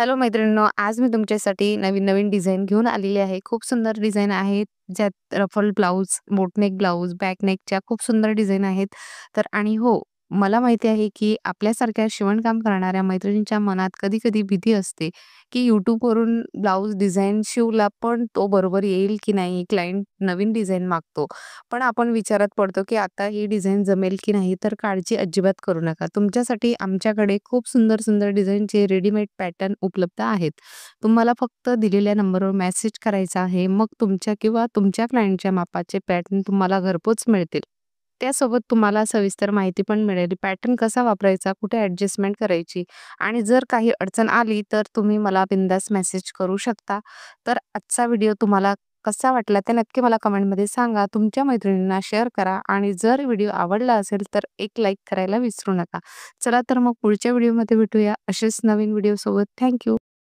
Hello मैत्रिणींनो, आज मी तुमच्यासाठी नवीन-नवीन डिझाइन घेऊन आलेली आहे. खूप सुंदर डिझाइन आहेत, ज्यात रफल ब्लाउज, बोटनेक ब्लाउज, बॅकनेकच्या खूप सुंदर डिझाइन आहेत. तर आणि हो, मला माहिती आहे, की आपल्यासारख्या शिवणकाम करणाऱ्या मैत्रिणींच्या मनात कधी-कधी भीती असते, की YouTubeवरून ब्लाउज डिझाइन शिवला, पण तो बरोबर येईल की नाही? क्लायंट नवीन डिझाइन मागतो. पण आपण विचारात पडतो, की आता ही डिझाइन जमेल की नाही? तर काळजी अजिबात करू नका. तुमच्यासाठी आमच्याकडे खूप सुंदर-सुंदर डिझाइनचे रेडीमेड पॅटर्न उपलब्ध आहेत. तुम्हाला फक्त दिलेल्या नंबरवर मेसेज करायचा आहे. मग तुमच्या किंवा तुमच्या क्लायंटच्या मापाचे पॅटर्न तुम्हाला घरपोच मिळतील. त्यासोबत तुम्हाला सविस्तर माहिती पण मिळेल. पॅटर्न कसा वापरायचा, कुठे ॲडजस्टमेंट करायची आणि जर काही अडचण आली, तर तुम्ही मला बिनधास्त मेसेज करू शकता. तर आजचा व्हिडिओ तुम्हाला कसा वाटला ते नक्की मला कमेंटमध्ये सांगा. तुमच्या मैत्रिणींना शेअर करा आणि जर व्हिडिओ आवडला असेल तर एक लाईक करायला विसरू नका. चला तर मग पुढच्या व्हिडिओमध्ये भेटूया असेच नवीन व्हिडिओसोबत. थँक